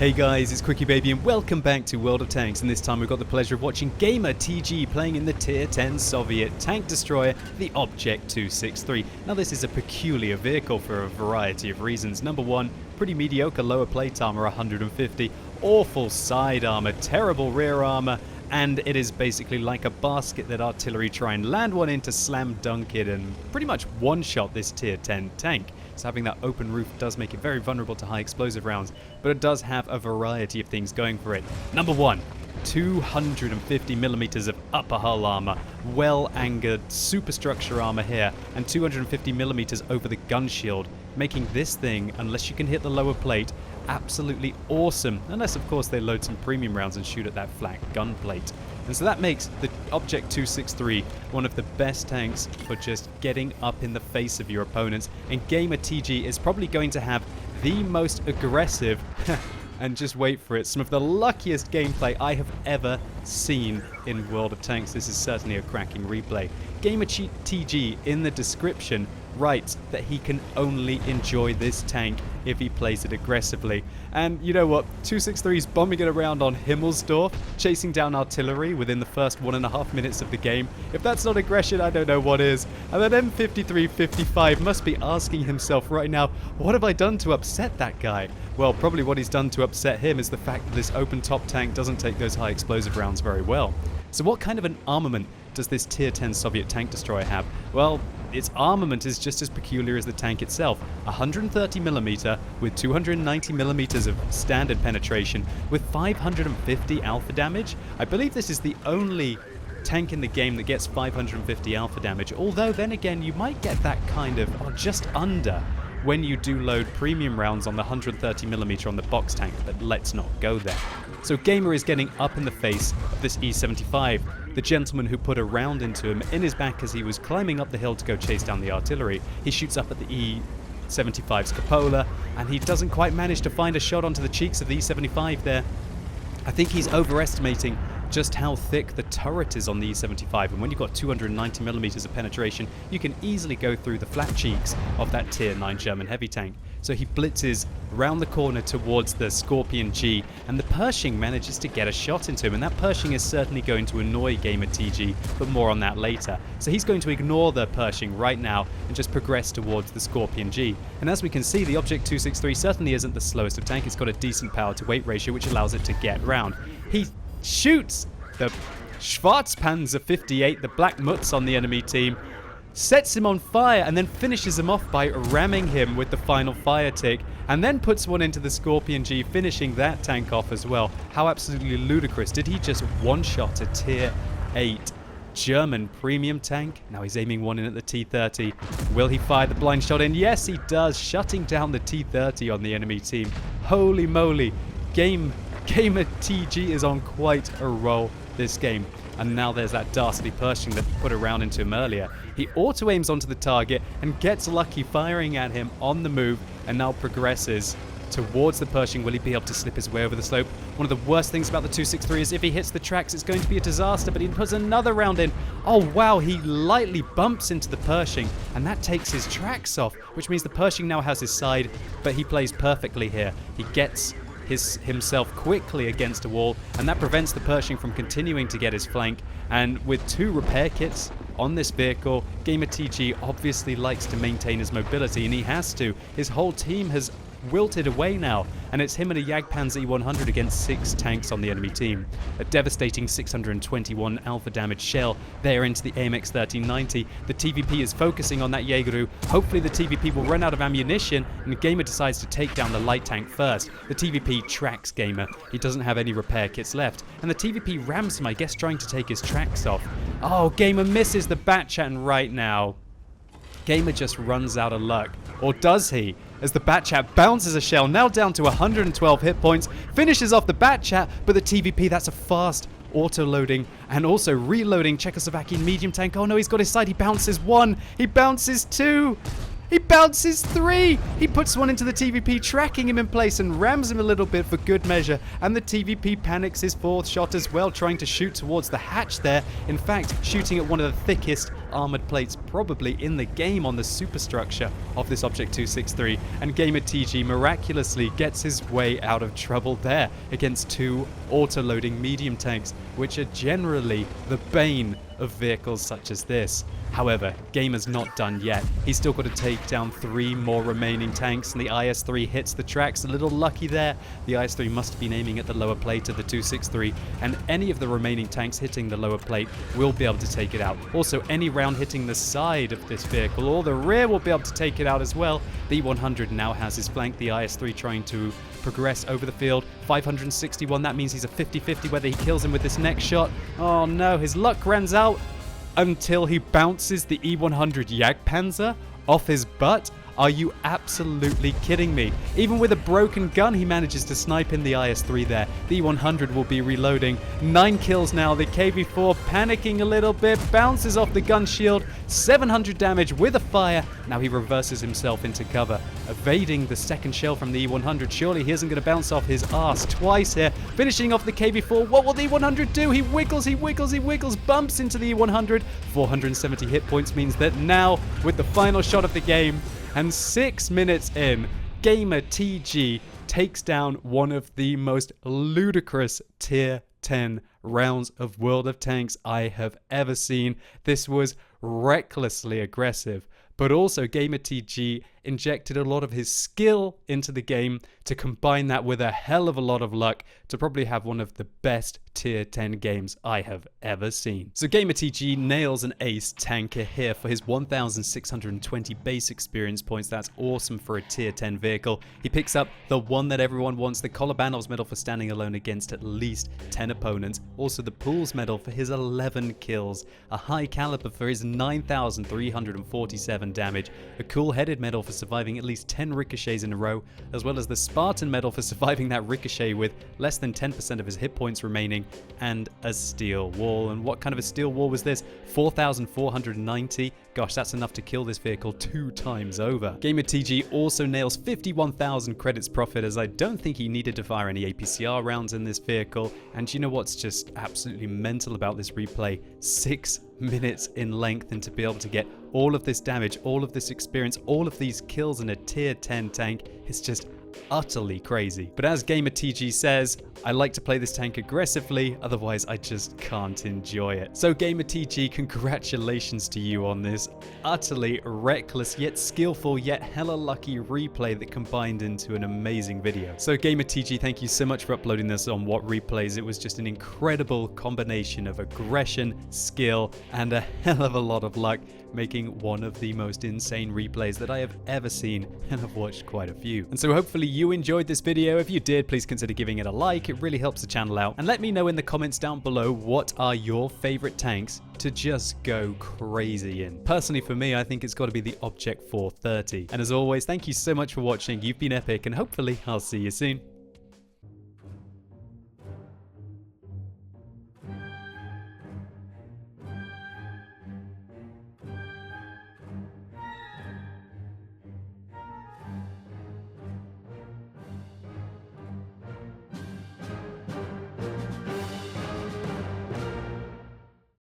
Hey guys, it's QuickyBaby and welcome back to World of Tanks, and this time we've got the pleasure of watching GamerTG playing in the Tier 10 Soviet tank destroyer, the Object 263. Now this is a peculiar vehicle for a variety of reasons. Number one, pretty mediocre lower plate armor, 150, awful side armor, terrible rear armor, and it is basically like a basket that artillery try and land one in to slam dunk it and pretty much one-shot this Tier 10 tank. So having that open roof does make it very vulnerable to high explosive rounds, but it does have a variety of things going for it. Number one, 250mm of upper hull armor, well-anchored superstructure armor here, and 250mm over the gun shield, making this thing, unless you can hit the lower plate, absolutely awesome, unless of course they load some premium rounds and shoot at that flat gun plate. And so that makes the Object 263 one of the best tanks for just getting up in the face of your opponents, and GamerTG is probably going to have the most aggressive and just wait for it, some of the luckiest gameplay I have ever seen in World of Tanks. This is certainly a cracking replay. GamerTG in the description writes that he can only enjoy this tank if he plays it aggressively. And you know what? 263's bombing it around on Himmelsdorf, chasing down artillery within the first 1.5 minutes of the game. If that's not aggression, I don't know what is. And then M5355 must be asking himself right now, what have I done to upset that guy? Well, probably what he's done to upset him is the fact that this open top tank doesn't take those high explosive rounds very well. So what kind of an armament does this Tier 10 Soviet tank destroyer have? Well, its armament is just as peculiar as the tank itself. 130mm with 290mm of standard penetration with 550 alpha damage. I believe this is the only tank in the game that gets 550 alpha damage, although then again you might get that kind of, or just under, when you do load premium rounds on the 130mm on the box tank, but let's not go there. So Gamer is getting up in the face of this E75, the gentleman who put a round into him in his back as he was climbing up the hill to go chase down the artillery. He shoots up at the E75's cupola, and he doesn't quite manage to find a shot onto the cheeks of the E75 there. I think he's overestimating just how thick the turret is on the E75, and when you've got 290mm of penetration, you can easily go through the flat cheeks of that Tier 9 German heavy tank. So he blitzes round the corner towards the Scorpion G, and the Pershing manages to get a shot into him, and that Pershing is certainly going to annoy GamerTG, but more on that later. So he's going to ignore the Pershing right now and just progress towards the Scorpion G. And as we can see, the Object 263 certainly isn't the slowest of tanks. It's got a decent power to weight ratio, which allows it to get round. He shoots the Schwarzpanzer 58, the Black Mutz on the enemy team, sets him on fire, and then finishes him off by ramming him with the final fire tick, and then puts one into the Scorpion G, finishing that tank off as well. How absolutely ludicrous. Did he just one-shot a Tier 8 German premium tank? Now he's aiming one in at the T-30. Will he fire the blind shot in? Yes, he does, shutting down the T-30 on the enemy team. Holy moly. GamerTG is on quite a roll this game. And now there's that dastardly Pershing that put a round into him earlier. He auto-aims onto the target and gets lucky, firing at him on the move, and now progresses towards the Pershing. Will he be able to slip his way over the slope? One of the worst things about the 263 is if he hits the tracks, it's going to be a disaster, but he puts another round in. Oh wow, he lightly bumps into the Pershing, and that takes his tracks off, which means the Pershing now has his side, but he plays perfectly here. He gets himself quickly against a wall, and that prevents the Pershing from continuing to get his flank. And with 2 repair kits on this vehicle, GamerTG obviously likes to maintain his mobility, and he has to. His whole team has wilted away now, and it's him and a Jagdpanzer E100 against 6 tanks on the enemy team. A devastating 621 alpha damage shell there into the AMX 1390. The TVP is focusing on that Jägeru. Hopefully the TVP will run out of ammunition, and Gamer decides to take down the light tank first. The TVP tracks Gamer. He doesn't have any repair kits left, and the TVP rams him, I guess trying to take his tracks off. Oh, Gamer misses the Batchat right now. Gamer just runs out of luck. Or does he? As the Batchat bounces a shell, now down to 112 hit points, finishes off the Batchat, but the TVP, that's a fast auto-loading and also reloading Czechoslovakian medium tank. Oh no, he's got his side. He bounces 1. He bounces 2. He bounces 3. He puts one into the TVP, tracking him in place and rams him a little bit for good measure. And the TVP panics his 4th shot as well, trying to shoot towards the hatch there. In fact, shooting at one of the thickest armored plates probably in the game on the superstructure of this Object 263, and GamerTG miraculously gets his way out of trouble there against two auto-loading medium tanks, which are generally the bane of vehicles such as this. However, Gamer's not done yet. He's still got to take down 3 more remaining tanks, and the IS-3 hits the tracks. A little lucky there. The IS-3 must have been aiming at the lower plate of the 263, and any of the remaining tanks hitting the lower plate will be able to take it out. Also, any round hitting the side of this vehicle or the rear will be able to take it out as well. The E-100 now has his flank. The IS-3 trying to progress over the field. 561, that means he's a 50-50 whether he kills him with this next shot. Oh no, his luck runs out until he bounces the E-100 Jagdpanzer off his butt. Are you absolutely kidding me? Even with a broken gun, he manages to snipe in the IS-3 there. The E-100 will be reloading. 9 kills now. The KV-4 panicking a little bit, bounces off the gun shield. 700 damage with a fire. Now he reverses himself into cover, evading the second shell from the E-100. Surely he isn't going to bounce off his arse twice here. Finishing off the KV-4. What will the E-100 do? He wiggles, he wiggles, he wiggles, bumps into the E-100. 470 hit points means that now, with the final shot of the game, and 6 minutes in, GamerTG takes down one of the most ludicrous tier 10 rounds of World of Tanks I have ever seen. This was recklessly aggressive, but also GamerTG injected a lot of his skill into the game to combine that with a hell of a lot of luck to probably have one of the best tier 10 games I have ever seen. So GamerTG nails an ace tanker here for his 1,620 base experience points. That's awesome for a tier 10 vehicle. He picks up the one that everyone wants, the Kolobanov's medal for standing alone against at least 10 opponents. Also the Pools medal for his 11 kills, a high caliber for his 9,347 damage, a cool-headed medal for surviving at least 10 ricochets in a row, as well as the Spartan medal for surviving that ricochet with less than 10% of his hit points remaining, and a steel wall. And what kind of a steel wall was this? 4,490. Gosh, that's enough to kill this vehicle 2 times over. GamerTG also nails 51,000 credits profit, as I don't think he needed to fire any APCR rounds in this vehicle. And you know what's just absolutely mental about this replay? 6 minutes in length, and to be able to get all of this damage, all of this experience, all of these kills in a tier 10 tank, it's just utterly crazy. But as GamerTG says, I like to play this tank aggressively, otherwise I just can't enjoy it. So GamerTG, congratulations to you on this utterly reckless yet skillful yet hella lucky replay that combined into an amazing video. So GamerTG, thank you so much for uploading this on What Replays. It was just an incredible combination of aggression, skill, and a hell of a lot of luck, making one of the most insane replays that I have ever seen, and I've watched quite a few. And so hopefully you enjoyed this video. If you did, please consider giving it a like. It really helps the channel out. And let me know in the comments down below, what are your favorite tanks to just go crazy in? Personally, for me, I think it's got to be the Object 430. And as always, thank you so much for watching. You've been epic, and hopefully I'll see you soon.